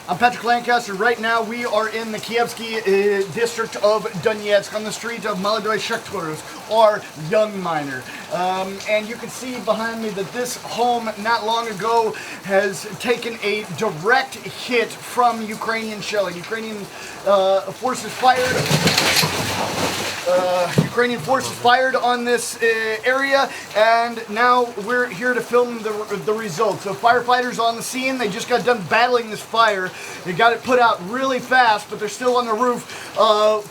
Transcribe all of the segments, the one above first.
I'm Patrick Lancaster. Right now we are in the Kievsky district of Donetsk on the street of Молодой Шахтер, or Young Miner. And you can see behind me that this home not long ago has taken a direct hit from Ukrainian shelling. Ukrainian forces fired on this area, and now we're here to film the results. So firefighters on the scene, they just got done battling this fire. They got it put out really fast, but they're still on the roof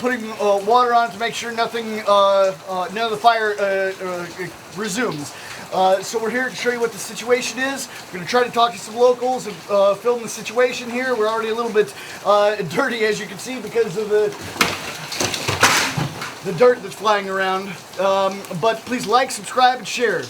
putting water on it to make sure none of the fire resumes. So we're here to show you what the situation is. We're going to try to talk to some locals and film the situation here. We're already a little bit dirty, as you can see, because of the dirt that's flying around. But please like, subscribe, and share.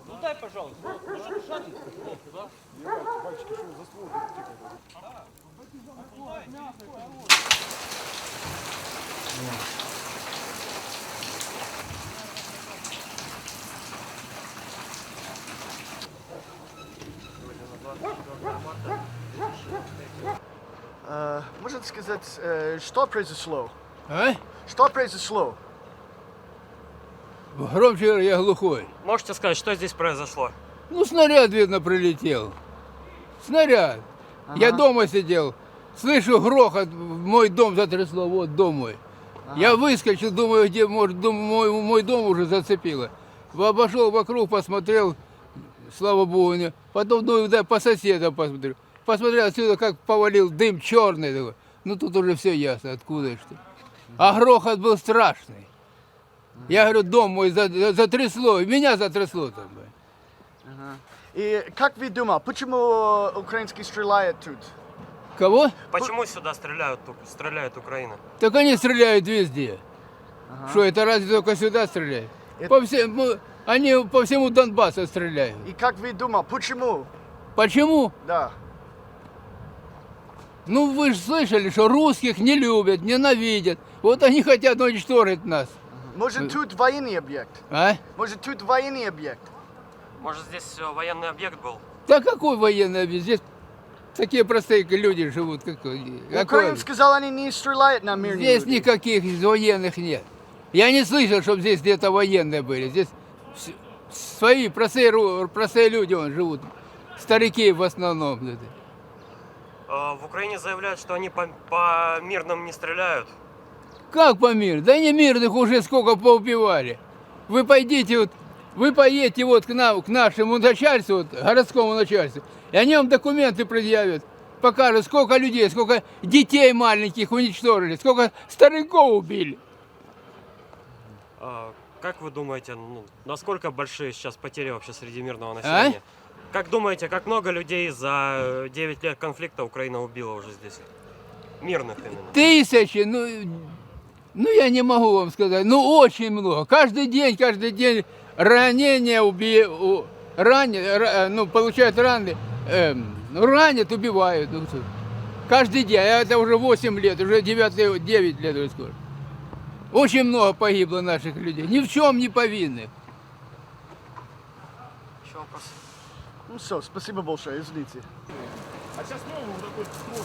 Ну дай, пожалуйста. Можно сказать, что произошло? А? Что произошло? Громче говори, я глухой. Можете сказать, что здесь произошло? Ну, снаряд, видно, прилетел. Снаряд. Я дома сидел, слышу грохот, мой дом затрясло, вот дом мой. Я выскочил, думаю, где, может, мой дом уже зацепило. Обошел вокруг, посмотрел, слава богу, не. Потом, ну, да, по соседам посмотрел. Посмотрел отсюда, как повалил дым черный такой. Ну, тут уже все ясно, откуда и что. А грохот был страшный. Я говорю, дом мой затрясло, и меня затрясло там. И как вы думаете, почему украинские стреляют тут? Кого? Почему сюда стреляет Украина? Так они стреляют везде. Что, это разве только сюда стреляют? Они по всему Донбассу стреляют. И как вы думаете, почему? Почему? Да. Ну вы же слышали, что русских не любят, ненавидят. Вот они хотят уничтожить нас. Может тут военный объект? А? Может тут военный объект? Может, здесь военный объект был? Да какой военный объект? Здесь такие простые люди живут. Украина сказала, они не стреляют на мирные Здесь люди. никаких военных нет. Я не слышал, чтобы здесь где-то военные были. Здесь свои простые люди живут. Старики в основном. В Украине заявляют, что они по мирным не стреляют. Как по миру? Да не мирных уже сколько поубивали. Вы поедете вот к нашему начальству, вот, городскому начальству, и они вам документы предъявят, покажут, сколько людей, сколько детей маленьких уничтожили, сколько стариков убили. Как вы думаете, насколько большие сейчас потери вообще среди мирного населения? Как думаете, как много людей за 9 лет конфликта Украина убила уже здесь? Мирных именно. Тысячи, ну я не могу вам сказать, очень много. Каждый день ранения получают раны, ранят, убивают. Каждый день, это уже 8 лет, уже 9 лет уже скоро. Очень много погибло наших людей, ни в чем не повинных. Еще вопрос. Ну все, спасибо большое, извините. А сейчас новый вот такой строй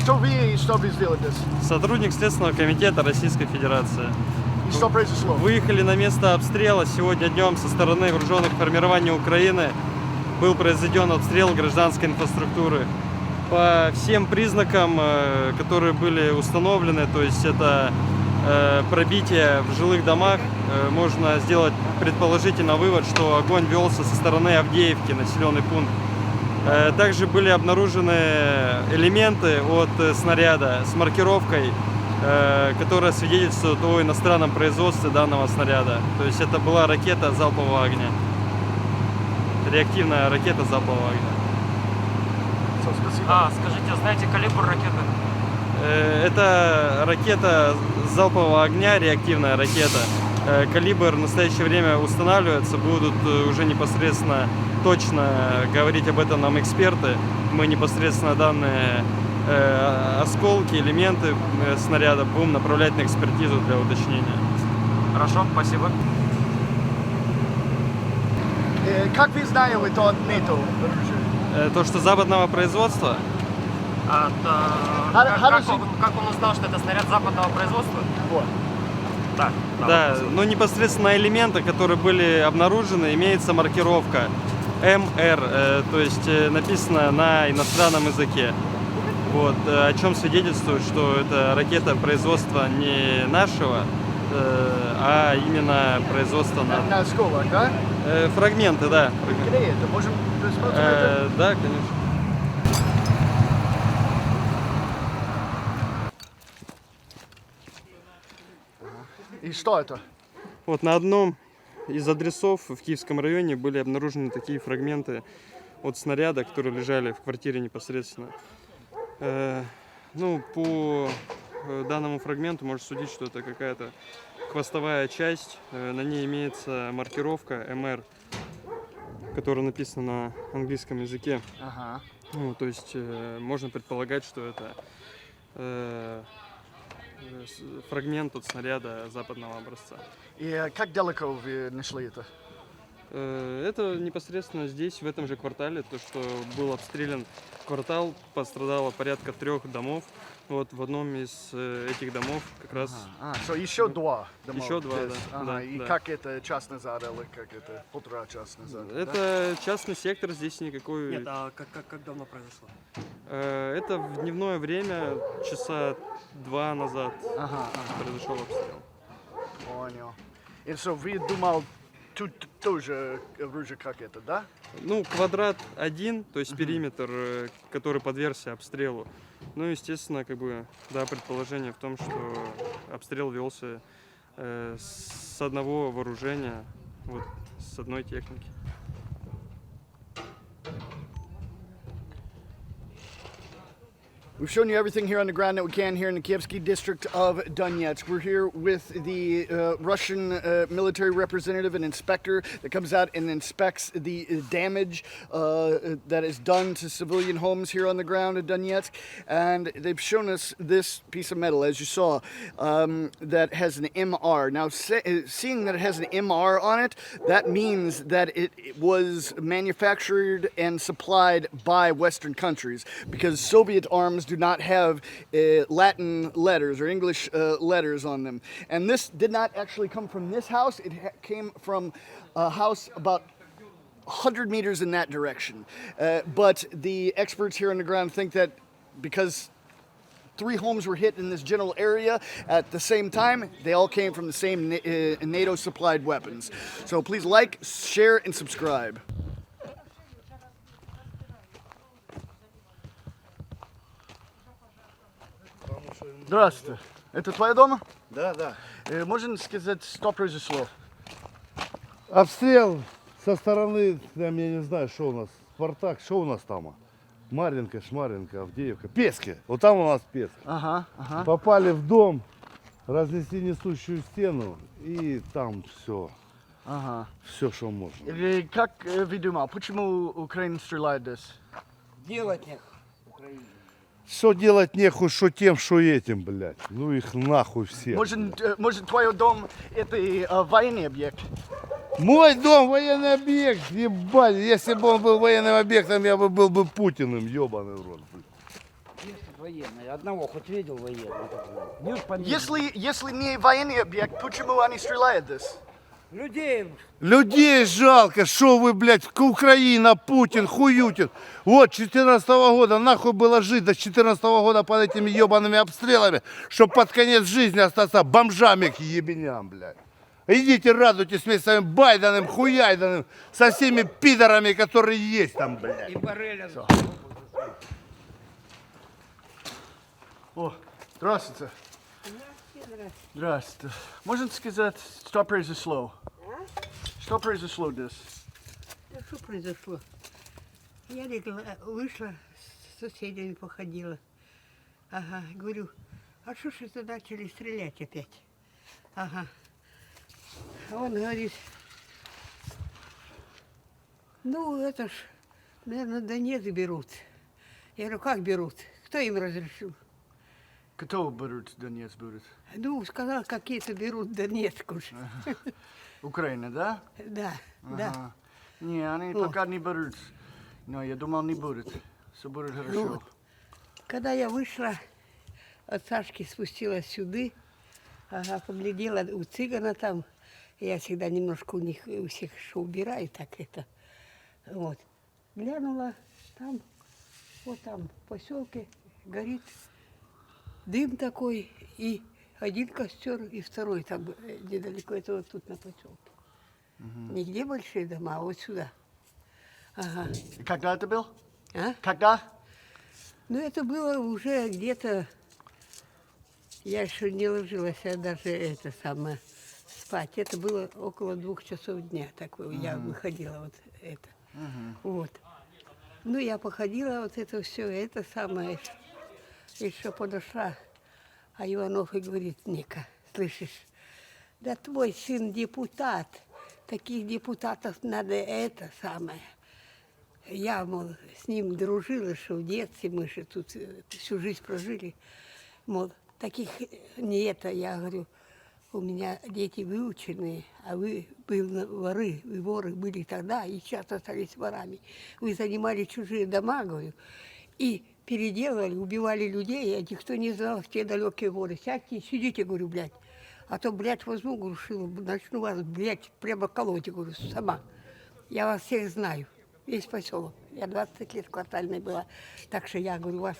Кто вы и что вы сделали здесь? Сотрудник Следственного комитета Российской Федерации. И что произошло? Выехали на место обстрела сегодня днем со стороны вооруженных формирований Украины. Был произведен обстрел гражданской инфраструктуры. По всем признакам, которые были установлены, то есть это пробитие в жилых домах, можно сделать предположительно вывод, что огонь велся со стороны Авдеевки, населенный пункт. Также были обнаружены элементы от снаряда с маркировкой, которая свидетельствует о иностранном производстве данного снаряда. То есть это была ракета залпового огня. Реактивная ракета залпового огня. Скажите, знаете калибр ракеты? Это ракета залпового огня, реактивная ракета. Калибр в настоящее время устанавливается, будут уже непосредственно точно говорить об этом нам эксперты. Мы непосредственно данные осколки, элементы снаряда будем направлять на экспертизу для уточнения. Хорошо, спасибо. Как вы знаете это от НАТО оружие? То, что западного производства, Как он узнал, что это снаряд западного производства? Вот. Да. да, но непосредственно элементы, которые были обнаружены, имеется маркировка МР, то есть написано на иностранном языке. Вот, о чем свидетельствует, что это ракета производства не нашего, а именно производства НАТО. На осколок, да? Фрагменты, да. Где это? Можем посмотреть это? Да, конечно. И что это? Вот на одном из адресов в Киевском районе были обнаружены такие фрагменты от снаряда, которые лежали в квартире непосредственно. Ну, по данному фрагменту можно судить, что это какая-то хвостовая часть. На ней имеется маркировка МР, которая написана на английском языке. Ага. Ну, то есть можно предполагать, что это фрагмент от снаряда западного образца. И как далеко вы нашли это? Это непосредственно здесь, в этом же квартале, то, что был обстрелян квартал, пострадало порядка 3 домов. Вот в одном из этих домов как раз... Еще два дома. Еще два, здесь. да. Ага. Да, И да. как это, час назад или как это, полтора часа назад? да? Это частный сектор, здесь никакой... Нет, а как давно произошло? Это в дневное время, часа 2 назад Ага, произошел обстрел. понял. И что, вы думал, тут тоже оружие как это, да? Ну, квадрат 1, то есть периметр, который подвергся обстрелу. Ну, естественно, как бы, да, предположение в том, что обстрел велся с одного вооружения, вот, с одной техники. We've shown you everything here on the ground that we can here in the Kievsky district of Donetsk. We're here with the Russian military representative and inspector that comes out and inspects the damage that is done to civilian homes here on the ground in Donetsk. And they've shown us this piece of metal, as you saw, that has an MR. Now, seeing that it has an MR on it, that means that it was manufactured and supplied by Western countries, because Soviet arms do not have Latin letters or English letters on them. And this did not actually come from this house. It came from a house about 100 meters in that direction. But the experts here on the ground think that because 3 homes were hit in this general area at the same time, they all came from the same NATO-supplied weapons. So please like, share, and subscribe. Здравствуйте. Это твоя дома? Да, да. Можно сказать, что произошло? Обстрел со стороны, там, я не знаю, что у нас, Спартак, что у нас там? Марьинка, Шмаринка, Авдеевка, Пески. Вот там у нас Пески. Ага, ага. Попали в дом, разнесли несущую стену, и там все, Ага. все, что можно. И как вы думаете, почему Украина стреляет здесь? Делать нехуй. Что делать нехуй, что тем, что этим, блядь. Ну их нахуй всех. Может твой дом это военный объект? Мой дом военный объект, ебать. Если бы он был военным объектом, я бы был бы Путиным, ебаный в рот. Военный. Одного хоть видел военного? Бьют по ним. Если не военный объект, почему они стреляют здесь? Людей Людей жалко, что вы, блядь, Украина, Путин, хуютин. Вот, 14 года, нахуй было жить до 14 года под этими ебаными обстрелами, чтобы под конец жизни остаться бомжами к ебеням, блядь. Идите радуйтесь вместе с своим Байденом, хуяйданом, со всеми пидорами, которые есть там, блядь. и Барреля. О, здравствуйте. Здравствуйте. Можно сказать, что произошло? Что произошло здесь? Да что произошло? Я легла, вышла, с соседями походила. Ага, говорю, а что ж это начали стрелять опять? Ага. Он говорит, ну это ж, наверное, Донецк берут. Я говорю, как берут? Кто им разрешил? Кто берут Донецк будет? Ну, сказал, какие-то берут Донецк уже. Украина, да? Да, да. Ага. Не, они Вот. пока не берут. Но я думал, не будет. Все будет Ну, хорошо. вот. Когда я вышла от Сашки, спустилась сюда, ага, поглядела у цыгана там, я всегда немножко у них, у всех что убираю, так это, вот. Глянула, там, вот там, в поселке горит дым такой, и один костер, и второй там недалеко, это вот тут на поселке. Нигде большие дома, а вот сюда. Ага. Когда это был? А? Когда? Ну, это было уже где-то, я еще не ложилась, а даже это самое, спать. Это было около 2 часов дня, такое, я выходила вот это. Вот. Ну, я походила, вот это все, это самое, еще подошла, а Иванов и говорит, Ника, слышишь, да твой сын депутат, таких депутатов надо это самое. Я, мол, с ним дружила, что в детстве мы же тут всю жизнь прожили. Мол, таких не это, я говорю, у меня дети выученные, а вы были воры, вы воры были тогда и сейчас остались ворами. Вы занимали чужие дома, говорю, и переделывали, убивали людей, а никто не знал в те далекие горы. Сядьте, сидите, говорю, блядь. А то, блядь, возьму, говорю, шило, начну вас, блядь, прямо колоть, говорю, сама. Я вас всех знаю. Весь поселок. Я 20 лет квартальной была. Так что я, говорю, вас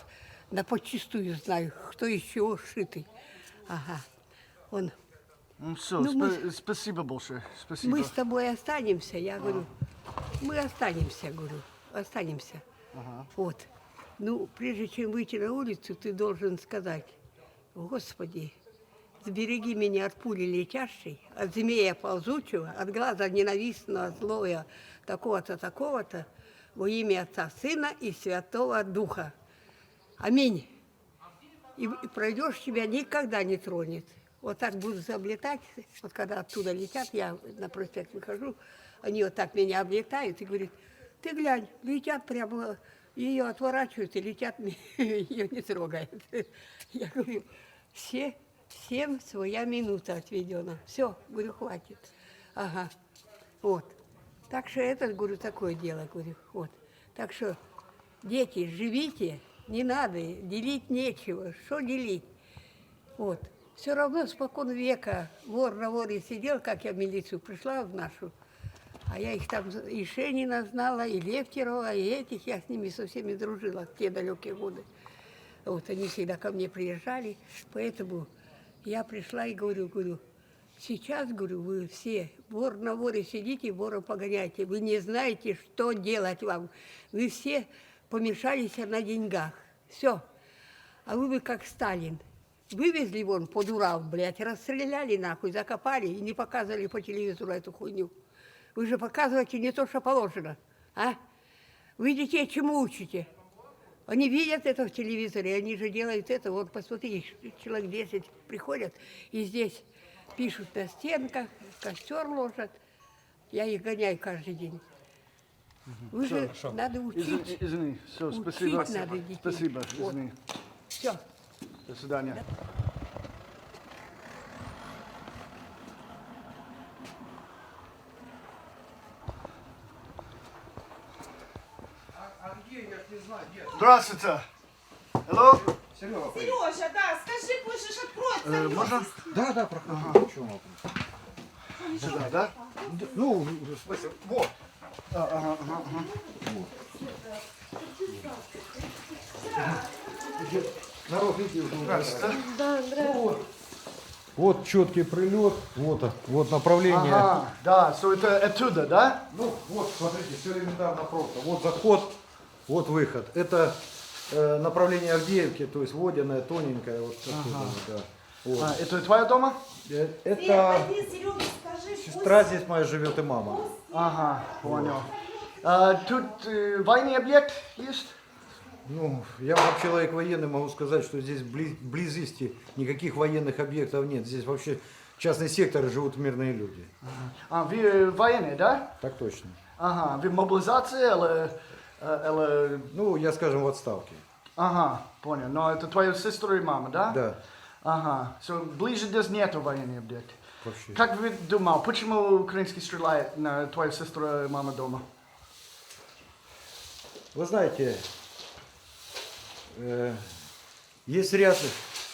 на подчистую знаю, кто еще шитый. Ага. Он, Ну все, Ну, мы- спасибо большое. Спасибо. мы с тобой останемся. Я говорю, мы останемся, говорю, останемся. Вот. Ну, прежде чем выйти на улицу, ты должен сказать, Господи, сбереги меня от пули летящей, от змея ползучего, от глаза ненавистного, злого, такого-то, такого-то, во имя Отца, Сына и Святого Духа. Аминь. И пройдешь, тебя никогда не тронет. Вот так будут облетать, вот когда оттуда летят, я на проспект выхожу, они вот так меня облетают и говорят, ты глянь, летят прямо, ее отворачивают и летят, ее не трогают. Я говорю, всем своя минута отведена. Все, говорю, хватит. Ага, вот. Так что это, говорю, такое дело, говорю, вот. Так что, дети, живите, не надо, делить нечего, что делить. Вот. Все равно спокон века вор на воре сидел, как я в милицию пришла в нашу, а я их там и Шенина знала, и Левтерова, и этих, я с ними со всеми дружила в те далекие годы. Вот они всегда ко мне приезжали, поэтому я пришла и говорю, сейчас, говорю, вы все вор на воре сидите, вора погоняйте, вы не знаете, что делать вам, вы все помешались на деньгах, все, а вы бы как Сталин. Вывезли вон под Урал, блядь, расстреляли нахуй, закопали и не показывали по телевизору эту хуйню. Вы же показываете не то, что положено, а? Вы детей чему учите? Они видят это в телевизоре, они же делают это. Вот посмотри, человек 10 приходят и здесь пишут на стенках, костер ложат. Я их гоняю каждый день. Вы же надо учить. Извини, все, Учить спасибо. надо детей. Спасибо, Вот. извини. Все. До свидания. Здравствуйте. Hello? Сережа, да, скажи, пусть же откроется. Можно? Да, да, проходи. Чего вопрос? Сюда, да? Ну, в смысле, вот. Народ, видите, вот четкий прилет, вот направление. Ага, да, so это оттуда, да? Ну, вот, смотрите, все элементарно просто. Вот заход, вот выход. Это направление Авдеевки, то есть водяное, тоненькое, вот оттуда, да. Вот. А, это твоя дома? Это Серега, скажи, сестра здесь моя живет и мама. Ага, понял. А, тут военный объект есть? Ну, я как человек военный могу сказать, что здесь вблизости никаких военных объектов нет. Здесь вообще в частные секторы живут мирные люди. А, вы военные, да? Так точно. Ага, вы мобилизация или... Ну, я, скажем, в отставке. Ага, понял. Но это твоя сестра и мама, да? Да, Ага, ближе здесь нету военных объектов. вообще. Как вы думал, почему украинский стреляет на твою сестру и мама дома? Вы знаете, есть ряд,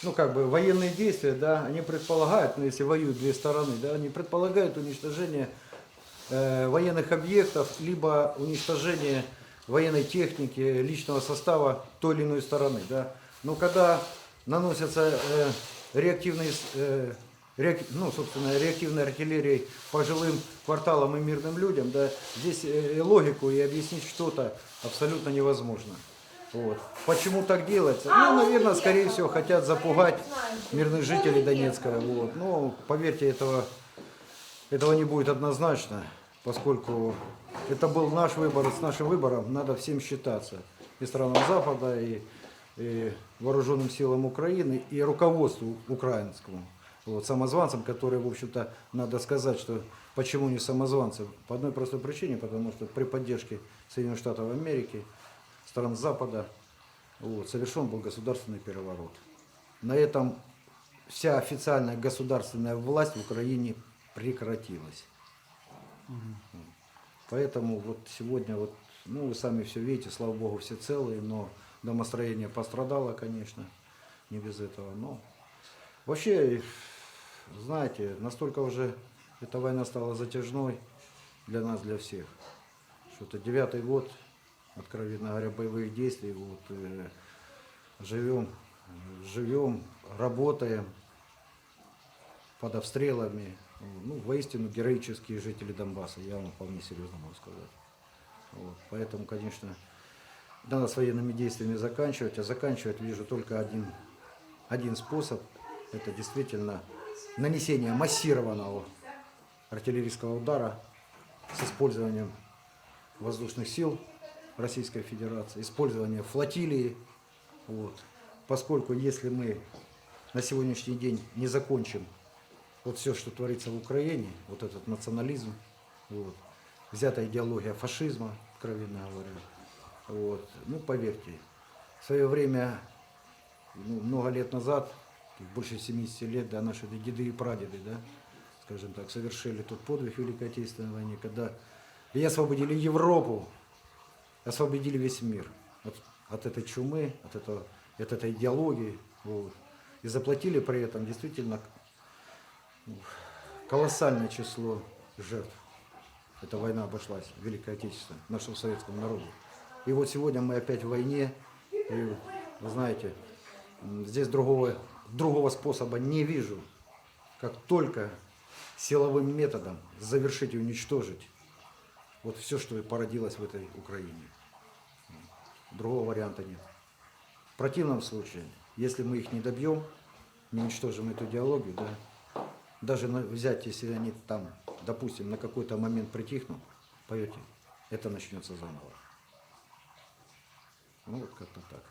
ну как бы военные действия, да, они предполагают, ну если воюют две стороны, да, они предполагают уничтожение военных объектов, либо уничтожение военной техники, личного состава той или иной стороны, да. Но когда наносятся реактивные, реактивной артиллерией по жилым кварталам и мирным людям, да, здесь логику и объяснить что-то абсолютно невозможно. Вот. Почему так делается? Ну, наверное, скорее всего, хотят запугать мирных жителей Донецка. Вот. Но, поверьте, этого не будет однозначно, поскольку это был наш выбор, и с нашим выбором надо всем считаться. И странам Запада, и вооруженным силам Украины, и руководству украинскому. Вот, самозванцам, которые, в общем-то, надо сказать, что почему не самозванцы? По одной простой причине, потому что при поддержке Соединенных Штатов Америки, стран Запада, вот, совершен был государственный переворот. На этом вся официальная государственная власть в Украине прекратилась. Поэтому вот сегодня, вот, ну, вы сами все видите, слава богу, все целые, но домостроение пострадало, конечно, не без этого. Но вообще, знаете, настолько уже эта война стала затяжной для нас, для всех, что это 9-й год, откровенно говоря, боевых действий, вот, живем, работаем под обстрелами. Ну, воистину героические жители Донбасса, я вам вполне серьезно могу сказать. Вот, поэтому, конечно, надо с военными действиями заканчивать, а заканчивать вижу только один способ, это действительно нанесение массированного артиллерийского удара с использованием воздушных сил Российской Федерации, использование флотилии. Вот. Поскольку если мы на сегодняшний день не закончим вот все, что творится в Украине, вот этот национализм, вот, взятая идеология фашизма, откровенно говоря, вот, ну поверьте, в свое время, ну, много лет назад, больше 70 лет, да, наши деды и прадеды, да, скажем так, совершили тот подвиг в Великой Отечественной войне, когда и освободили Европу, освободили весь мир от этой чумы, от этой идеологии, вот, и заплатили при этом действительно колоссальное число жертв. Эта война обошлась, Великая Отечественная, нашему советскому народу. И вот сегодня мы опять в войне, и, вы знаете, здесь другого способа не вижу, как только силовым методом завершить и уничтожить вот все, что породилось в этой Украине. Другого варианта нет. В противном случае, если мы их не добьем, не уничтожим эту идеологию, да, даже взять, если они там, допустим, на какой-то момент притихнут, поверьте, это начнется заново. Ну вот как-то так.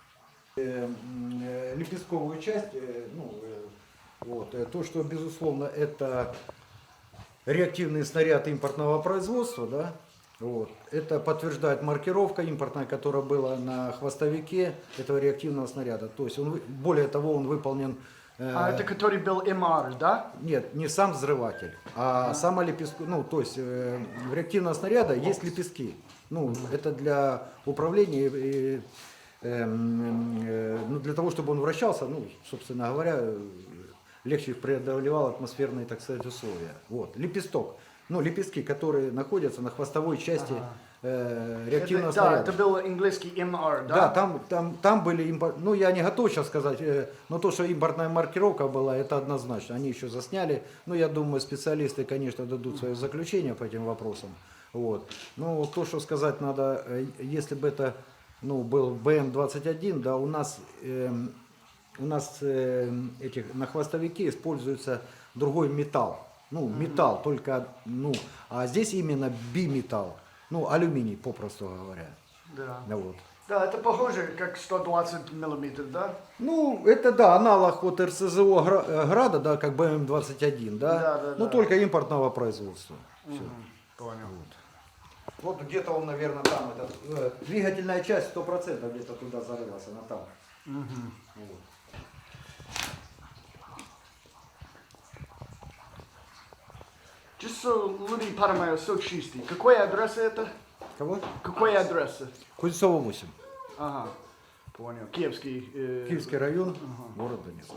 Лепестковую часть, то, что безусловно это реактивный снаряд импортного производства, да, вот, это подтверждает маркировка импортная, которая была на хвостовике этого реактивного снаряда. То есть более того, он выполнен. А это который был МР, да? Нет, не сам взрыватель, а сама лепестка. Ну, то есть в реактивного снаряда есть лепестки. Ну, это для управления, для того, чтобы он вращался, ну, собственно говоря, легче преодолевал атмосферные, так сказать, условия. Вот, лепесток. Ну, лепестки, которые находятся на хвостовой части реактивного снаряда. Да, это был английский МР, да? Да, там были, ну я не готов сейчас сказать, но то, что импортная маркировка была, это однозначно. Они еще засняли, ну я думаю, специалисты, конечно, дадут свое заключение по этим вопросам. Вот. Ну, то, что сказать надо, если бы это, ну, был БМ-21, да, у нас на хвостовике используется другой металл. Ну, металл, только, ну, а здесь именно биметалл, ну, алюминий, попросту говоря. Да. Вот. Да, это похоже, как 120 миллиметров, да? Ну, это да, аналог вот РСЗО Града, да, как БМ-21, да? Да. Но только импортного производства. Всё. Понял. Вот где-то он, наверное, там, двигательная часть 100% где-то туда зарылась, она там. Вот. Just so люди понимают, so чистый. Какой адрес это? Кого? Какой адрес? Кузнецова 8. Ага. Понял. Киевский. Киевский район, город Донецк.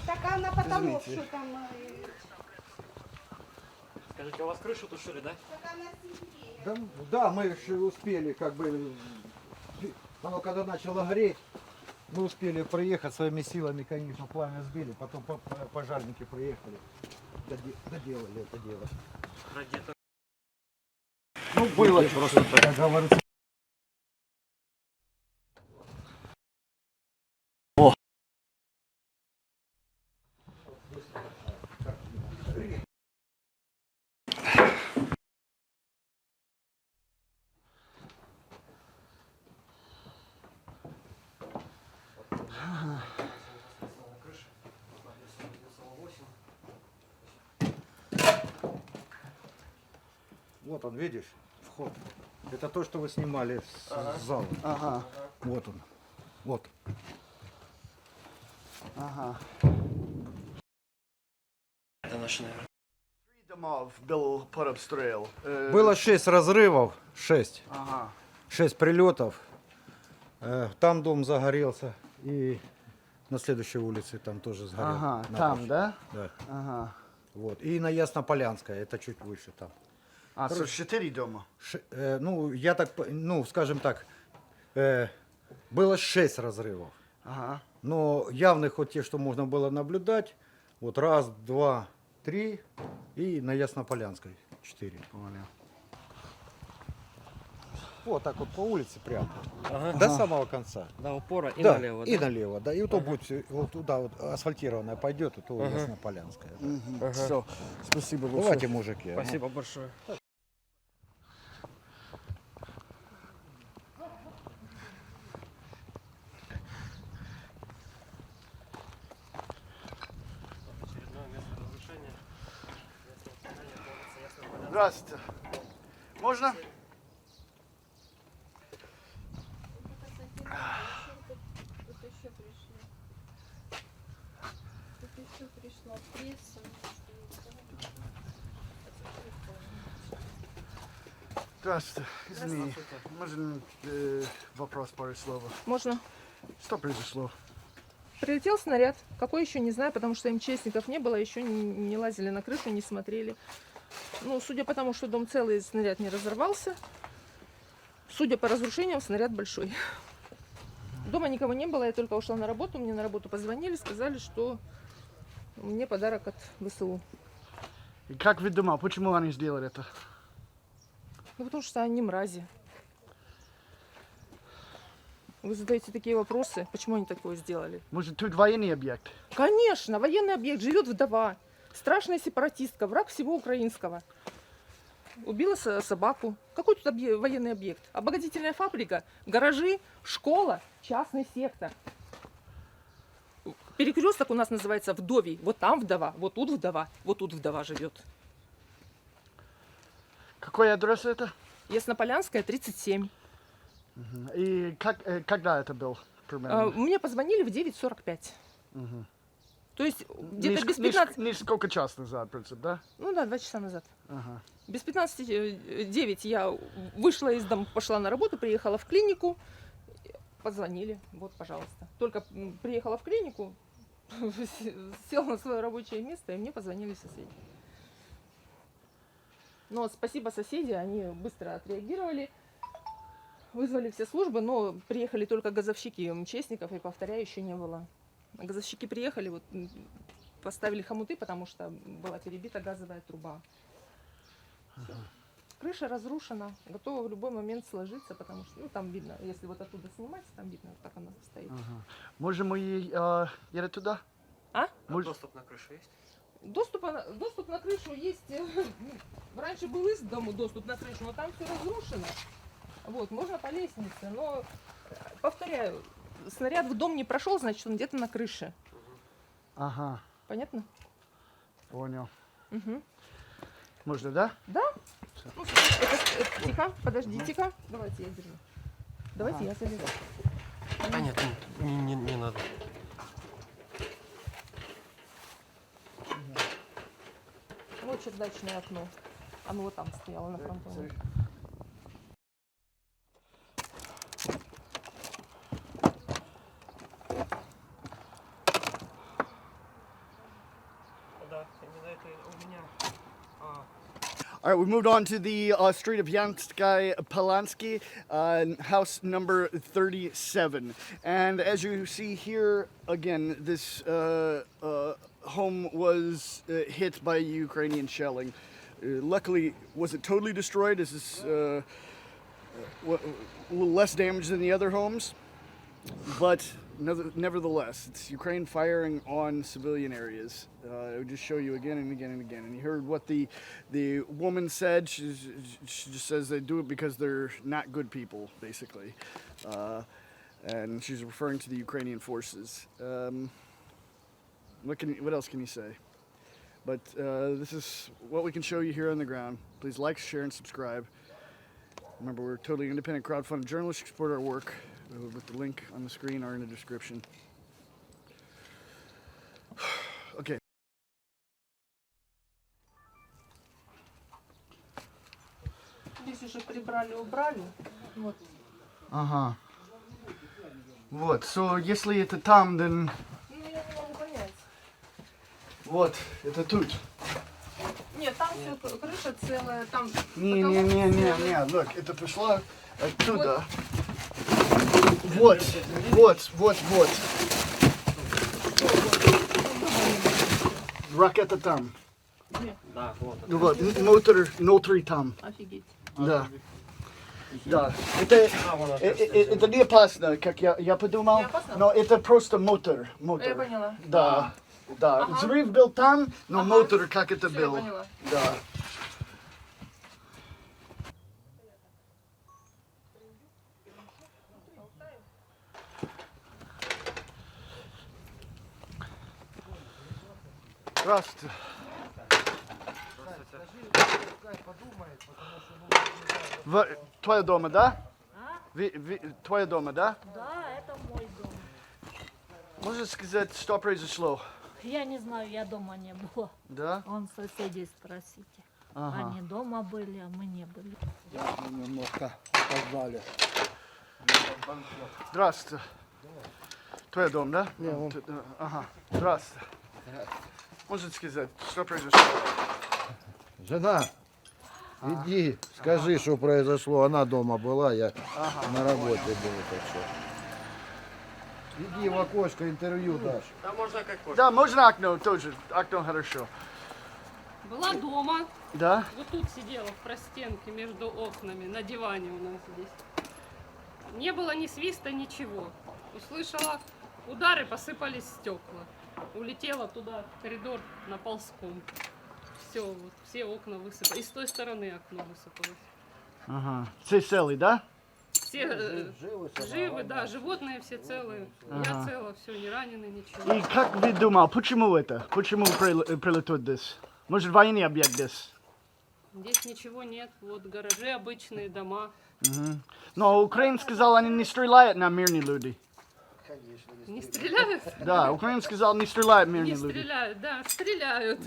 Так она потому, что там... Скажите, у вас крышу тушили, да? Да, мы еще успели, как бы, оно когда начало гореть, мы успели приехать своими силами, конечно, пламя сбили, потом пожарники приехали, доделали это дело. Ради Ну, было просто, как говорится. Вот он, видишь, вход. Это то, что вы снимали с зала. Ага. Вот он. Вот. Ага. Это наш, наверное. 3 домов был под обстрел. Было 6 разрывов, 6. Ага. 6 прилетов. Там дом загорелся. И на следующей улице там тоже сгорел. Ага, напрочь. там, да? Да. Ага. Вот. И на Яснополянской, это чуть выше там. А, so 4 дома. Ну, я так, ну, скажем так, было 6 разрывов. Ага. Но явных вот те, что можно было наблюдать, вот 1, 2, 3 и на Яснополянской 4. Понял. Вот так вот по улице прямо. Ага. До самого конца. До упора и Да, налево, и да? налево, да. И вот, будет, вот туда вот асфальтированная пойдет, и то Яснополянская. Да. Все. Спасибо большое. Давайте, мужики. ага. Спасибо большое. Очередное место разрушения. Здравствуйте. Можно? Тут еще пришло. Тут еще пришла пресса. Здравствуйте. Извини. Можно вопрос пару слов? Можно. Что произошло? Прилетел снаряд. Какой еще не знаю, потому что МЧСников не было, еще не лазили на крышу, не смотрели. Ну, судя по тому, что дом целый, снаряд не разорвался. Судя по разрушениям, снаряд большой. Дома никого не было, я только ушла на работу. Мне на работу позвонили, сказали, что мне подарок от ВСУ. И как вы думаете, почему они сделали это? Ну, потому что они мрази. Вы задаете такие вопросы, почему они такое сделали? Может, тут военный объект? Конечно, военный объект, живет вдова. Страшная сепаратистка, враг всего украинского. Убила собаку. Какой тут военный объект? Обогатительная фабрика, гаражи, школа, частный сектор. Перекресток у нас называется Вдовий. Вот там вдова, вот тут вдова живет. Какой адрес это? Яснополянская, 37. И когда это был? Примерно? Мне позвонили в 9:45. То есть где-то без 15... Не сколько час назад, в принципе, да? Ну да, 2 часа назад. Ага. Без 15:09 я вышла из дома, пошла на работу, приехала в клинику. Позвонили, вот, пожалуйста. Только приехала в клинику, села на свое рабочее место, и мне позвонили соседи. Но спасибо соседи, они быстро отреагировали. Вызвали все службы, но приехали только газовщики МЧСников, и, повторяю, еще не было. Газовщики приехали, вот, поставили хомуты, потому что была перебита газовая труба. Всё. Крыша разрушена, готова в любой момент сложиться, потому что, ну, там видно, если вот оттуда снимать, там видно, как она стоит. Можем мы едем туда? А? Может... Доступ на крышу есть? доступ на крышу есть. Раньше был из дому доступ на крышу, но там все разрушено. Вот, можно по лестнице, но, повторяю, снаряд в дом не прошел, значит, он где-то на крыше. Ага, Понятно? понял. Угу. Можно, да? Да? Ну, тихо, подождите-ка. Давайте я держу. Давайте я залезу. А нет, не надо. Вот чердачное окно. Оно вот там стояло на фронтоне. Да, именно это у меня. All right, we moved on to the street of Yansky Polansky, house number 37. And as you see here, again, this home was hit by Ukrainian shelling. Luckily, was it totally destroyed? Is this a little less damage than the other homes? But nevertheless, it's Ukraine firing on civilian areas. I would just show you again and again and again. And you heard what the woman said. She just says they do it because they're not good people, basically. And she's referring to the Ukrainian forces. What else can you say? But this is what we can show you here on the ground. Please like, share, and subscribe. Remember, we're a totally independent crowdfunded journalists. You can support our work with the link on the screen or in the description. Okay. Здесь уже прибрали, убрали. Вот. Ага. Вот, so, если это там, then... Ну, я не могу понять. Вот, это тут. Нет, там все, крыша целая, там... Не, look, это пошло оттуда. Вот. Ракета там. Да, вот. Вот, мотор внутри там. Офигеть. Да. Да. Это не опасно, как я подумал, Не опасно? но это просто мотор. Я поняла. Да. Да. Ага. Взрыв был там, но Ага. мотор как это Всё, я был. поняла. Да. Здравствуйте. Твоя дома, да? Твоя дома, да? Да, это мой дом. Можешь сказать, что произошло? Я не знаю, я дома не была. Да? Вон соседей спросите. Ага. Они дома были, а мы не были. Немножко опоздали. Здравствуйте. Твой дом, да? Ага. Здравствуйте. Можете сказать, что произошло? Жена, иди, скажи, что произошло. Она дома была, я на работе был, так что. Иди в окошко, интервью дашь. Да, можно как хочешь. Да, можно окно тоже. Окно хорошо. Была дома. Да? Вот тут сидела в простенке между окнами, на диване у нас здесь. Не было ни свиста, ничего. Услышала удары, посыпались стекла. Улетела туда, в коридор, на ползком. Все, вот, все окна высыпали. И с той стороны окно высыпалось. Ага. Все целый, да? Все живы, да, животные все целые. Я цела, все, не ранены, ничего. И как вы думали, почему это? Почему прилетит здесь? Может, военный объект здесь? Здесь ничего нет. Вот гаражи обычные, дома. Но Украина сказала, они не стреляют на мирные люди. Не стреляют? Да, Украина сказала, не стреляют мирные Не люди. стреляют, да, стреляют.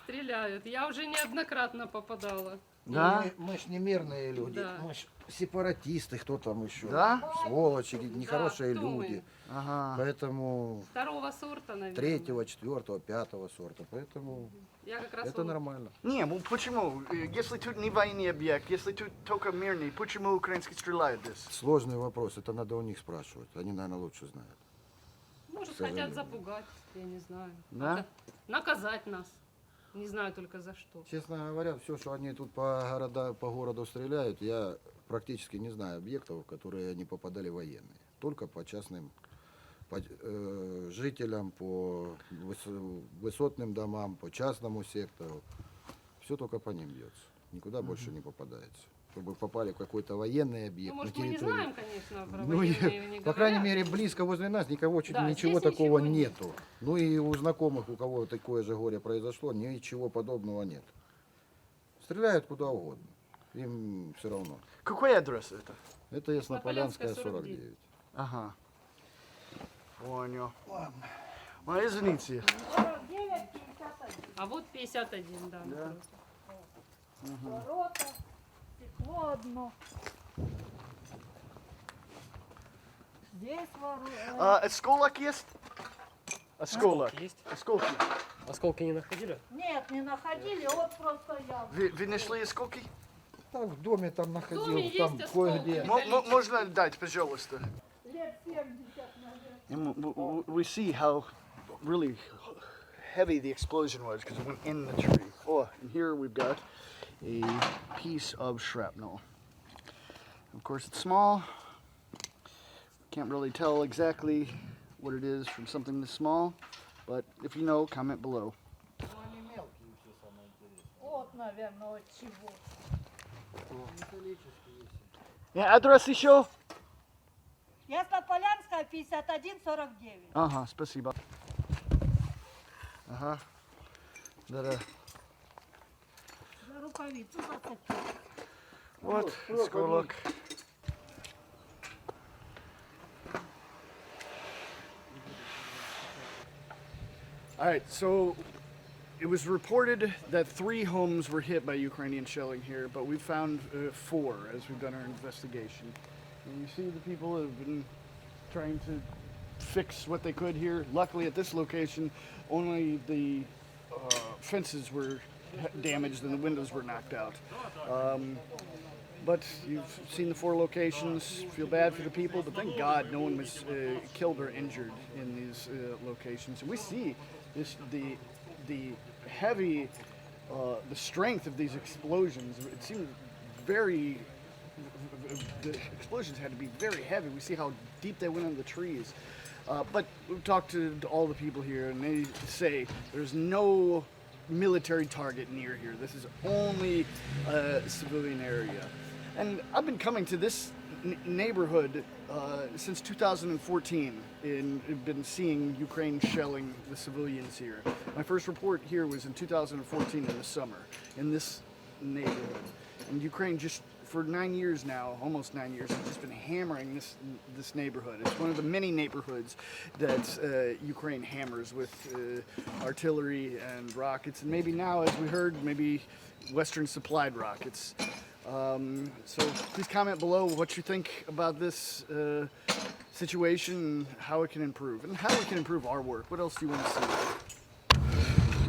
Стреляют. Я уже неоднократно попадала. Да? Мы ж не мирные люди, Да. мы ж сепаратисты, кто там еще. Да? Сволочи, нехорошие кто мы? люди. Ага. Поэтому Второго сорта, наверное. 3-го, 4-го, 5-го сорта. Поэтому Я как раз это вот- нормально. Не, ну почему? Если тут не военный объект, если тут только мирный, почему украинские стреляют здесь? Сложный вопрос, это надо у них спрашивать. Они, наверное, лучше знают. Может, сожалению. хотят запугать, я не знаю. Да? Наказать нас. Не знаю только за что. Честно говоря, все, что они тут по городу стреляют, я практически не знаю объектов, в которые они попадали военные. Только по частным жителям, по высотным домам, по частному сектору. Все только по ним бьется. Никуда больше не попадается. Чтобы попали в какой-то военный объект Ну, может, на мы не территорию. знаем, конечно, про Ну, военные не по крайней говорят. мере, близко возле нас никого Да, ничего здесь такого ничего нет. нету. Ну и у знакомых, у кого такое же горе произошло, ничего подобного нет. Стреляют куда угодно. Им все равно. Какой адрес это? Это Яснополянская, Яснополянская, 49. Ага. Понял. А, извините. А вот 51, да. напротив. Ворота, стекло одно. Здесь ворота. Осколок есть? Осколок. Есть. Осколки. Осколки не находили? Нет, не находили, вот просто я. Вы нашли осколки? Так, в доме там находил, доме есть там осколки. кое-где. Можно дать, пожалуйста? Лет 70 наверное. And we see how really heavy the explosion was because it went in the tree. Oh, and here we've got a piece of shrapnel. Of course, it's small. Can't really tell exactly what it is from something this small, but if you know, comment below. Вот, наверное, от чего. Адрес еще? Яснополянская, 51-49. Ага, спасибо. Ага. Да-да. За рукавицу зацепил. Вот, осколок. All right, so it was reported that 3 homes were hit by Ukrainian shelling here, but we found 4 as we've done our investigation. And you see the people have been trying to fix what they could here. Luckily, at this location, only the fences were damaged and the windows were knocked out. But you've seen the 4 locations. Feel bad for the people, but thank God no one was killed or injured in these locations. And we see the heavy, the strength of these explosions. It seems very. The explosions had to be very heavy. We see how deep they went into the trees. But we've talked to all the people here, and they say there's no military target near here. This is only a civilian area. And I've been coming to this neighborhood since 2014 and been seeing Ukraine shelling the civilians here. My first report here was in 2014 in the summer in this neighborhood. And Ukraine just for 9 years now, almost 9 years, has just been hammering this neighborhood. It's one of the many neighborhoods that Ukraine hammers with artillery and rockets, and maybe now, as we heard, maybe Western supplied rockets. So please comment below what you think about this situation and how it can improve, and how we can improve our work. What else do you want to see?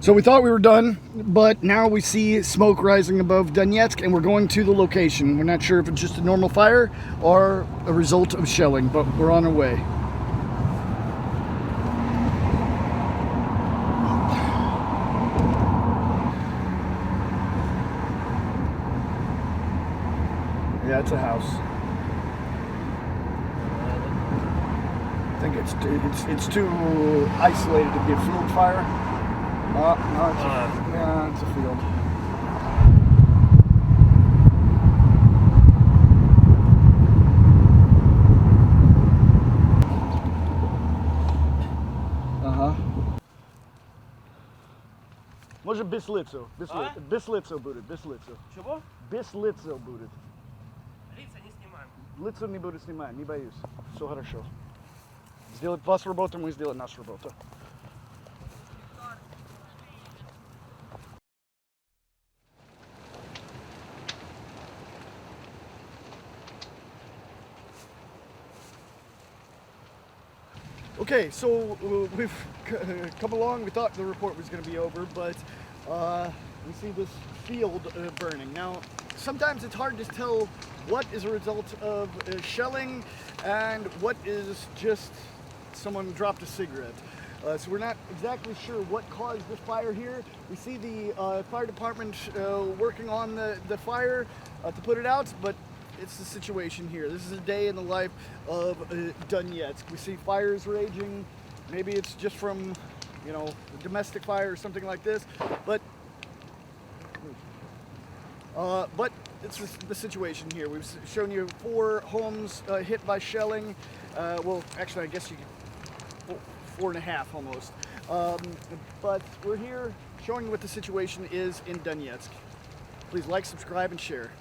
So we thought we were done, but now we see smoke rising above Donetsk, and we're going to the location. We're not sure if it's just a normal fire or a result of shelling, but we're on our way. Yeah, it's a house. I think it's too isolated to be a field fire. No, it's a field. Może без лицо. Без лицо будет, без лицо. Чего? Без лицо будет. Лица не снимаем. Лицо не буду снимать, не боюсь. Все хорошо. Сделать вас работу, мы сделаем нашу работу. Okay, so we've come along. We thought the report was going to be over, but we see this field burning. Now, sometimes it's hard to tell what is a result of shelling and what is just someone dropped a cigarette. So we're not exactly sure what caused this fire here. We see the fire department working on the fire to put it out, but it's the situation here. This is a day in the life of Donetsk. We see fires raging. Maybe it's just from, you know, a domestic fire or something like this, but it's the situation here. We've shown you 4 homes hit by shelling. Well, actually, I guess you could 4.5 almost. But we're here showing you what the situation is in Donetsk. Please like, subscribe, and share.